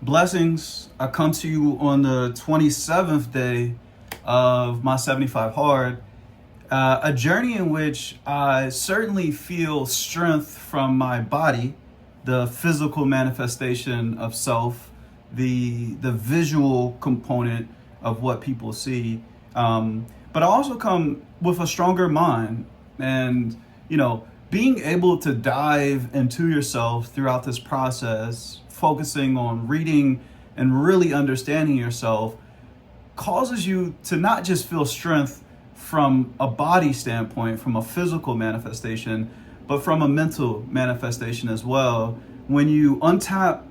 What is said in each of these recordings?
Blessings. I come to you on the 27th day of my 75 Hard, a journey in which I certainly feel strength from my body, the physical manifestation of self, the visual component of what people see. But I also come with a stronger mind and, being able to dive into yourself throughout this process, focusing on reading and really understanding yourself causes you to not just feel strength from a body standpoint, from a physical manifestation, but from a mental manifestation as well. When you untap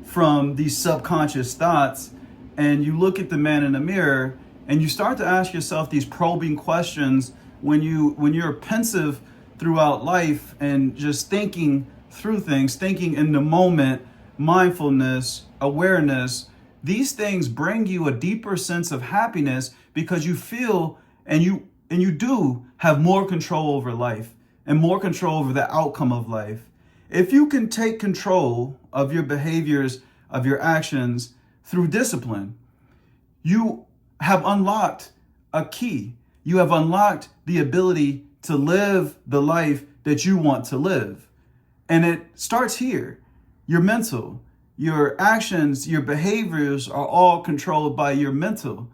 from these subconscious thoughts and you look at the man in the mirror and you start to ask yourself these probing questions when you're pensive throughout life and just thinking through things, thinking in the moment, mindfulness, awareness, these things bring you a deeper sense of happiness because you feel and you do have more control over life and more control over the outcome of life. If you can take control of your behaviors, of your actions through discipline, you have unlocked a key. You have unlocked the ability to live the life that you want to live. And it starts here. Your mental, your actions, your behaviors are all controlled by your mental.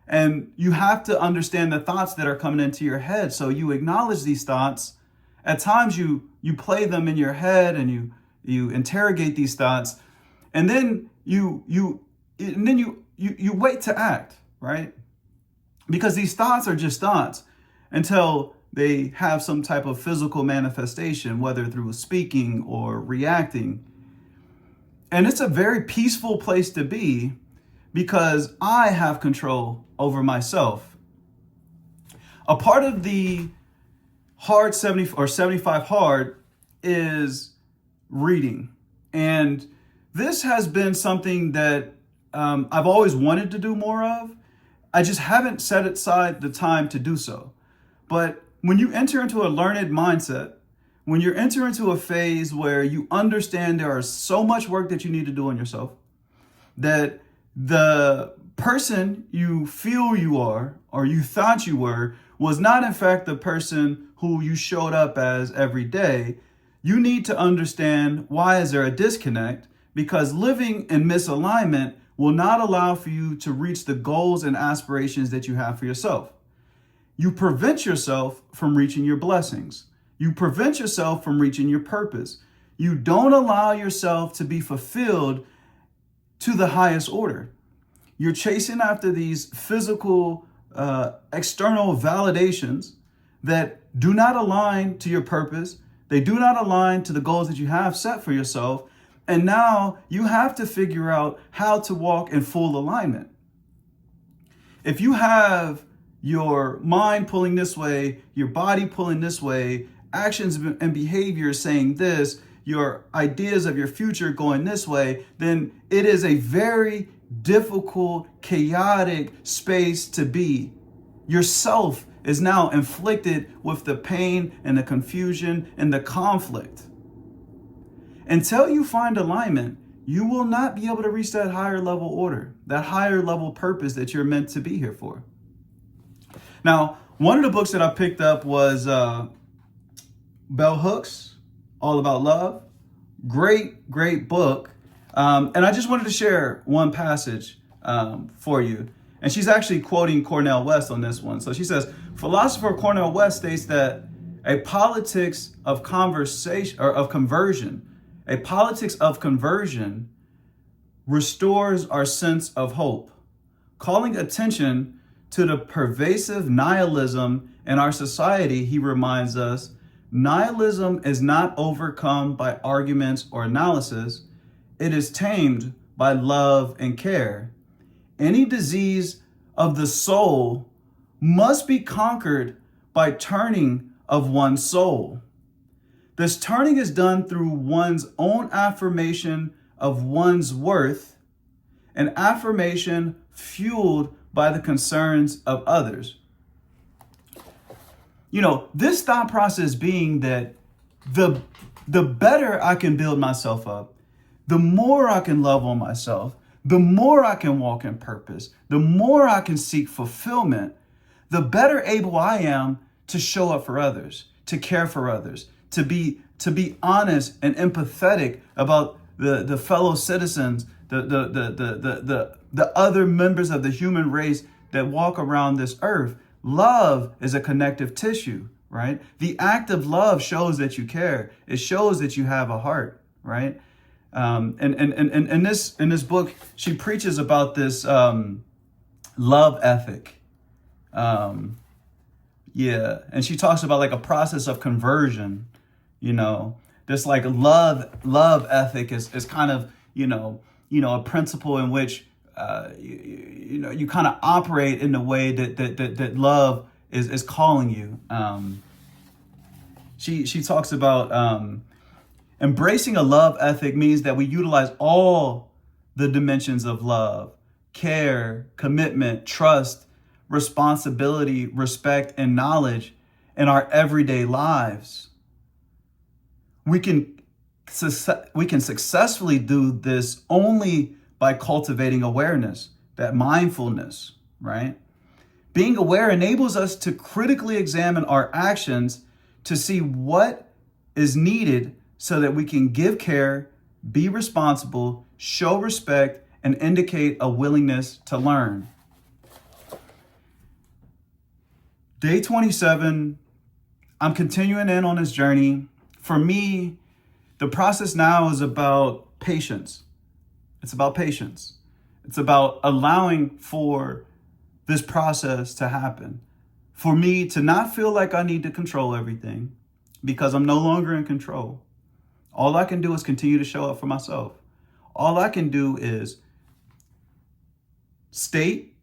And you have to understand the thoughts that are coming into your head. So you acknowledge these thoughts. At times you play them in your head and you interrogate these thoughts. And then you wait to act, right? Because these thoughts are just thoughts until they have some type of physical manifestation, whether through speaking or reacting. And it's a very peaceful place to be because I have control over myself. A part of the hard 70 or 75 hard is reading. And this has been something that I've always wanted to do more of. I just haven't set aside the time to do so. But when you enter into a learned mindset, when you enter into a phase where you understand there is so much work that you need to do on yourself, that the person you feel you are or you thought you were was not in fact the person who you showed up as every day, you need to understand why is there a disconnect, because living in misalignment will not allow for you to reach the goals and aspirations that you have for yourself. You prevent yourself from reaching your blessings. You prevent yourself from reaching your purpose. You don't allow yourself to be fulfilled to the highest order. You're chasing after these physical, external validations that do not align to your purpose. They do not align to the goals that you have set for yourself. And now you have to figure out how to walk in full alignment. If you have your mind pulling this way, your body pulling this way, actions and behaviors saying this, your ideas of your future going this way, then it is a very difficult, chaotic space to be. Yourself is now inflicted with the pain and the confusion and the conflict. Until you find alignment, you will not be able to reach that higher level order, that higher level purpose that you're meant to be here for. Now, one of the books that I picked up was Bell Hooks, All About Love. Great book. And I just wanted to share one passage for you. And she's actually quoting Cornel West on this one. So she says, philosopher Cornel West states that a politics of conversation or of conversion, a politics of conversion restores our sense of hope, calling attention to the pervasive nihilism in our society. He reminds us, nihilism is not overcome by arguments or analysis. It is tamed by love and care. Any disease of the soul must be conquered by turning of one's soul. This turning is done through one's own affirmation of one's worth, an affirmation fueled by the concerns of others. This thought process being that the better I can build myself up, the more I can love on myself, the more I can walk in purpose, the more I can seek fulfillment, the better able I am to show up for others, to care for others, to be honest and empathetic about the fellow citizens, the other members of the human race that walk around this earth. Love is a connective tissue, right? The act of love shows that you care. It shows that you have a heart, right? And in this book, she preaches about this love ethic. And she talks about like a process of conversion. This like love ethic is kind of a principle in which you kind of operate in the way that love is calling you. She talks about embracing a love ethic means that we utilize all the dimensions of love: care, commitment, trust, responsibility, respect, and knowledge in our everyday lives. We can successfully do this only by cultivating awareness, that mindfulness, right? Being aware enables us to critically examine our actions to see what is needed so that we can give care, be responsible, show respect, and indicate a willingness to learn. Day 27, I'm continuing in on this journey. For me, the process now is about patience. It's about patience. It's about allowing for this process to happen. For me to not feel like I need to control everything, because I'm no longer in control. All I can do is continue to show up for myself. All I can do is state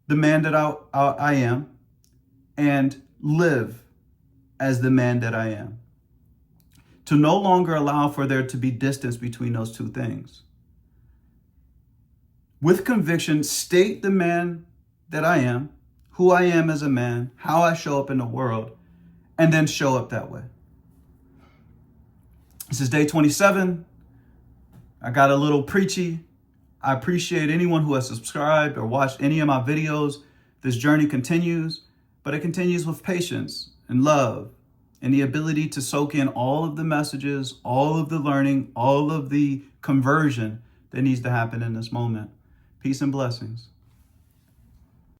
the man that I am and live as the man that I am. To no longer allow for there to be distance between those two things. With conviction, state the man that I am, who I am as a man, how I show up in the world, and then show up that way. This is day 27. I got a little preachy. I appreciate anyone who has subscribed or watched any of my videos. This journey continues, but it continues with patience and love and the ability to soak in all of the messages, all of the learning, all of the conversion that needs to happen in this moment. Peace and blessings.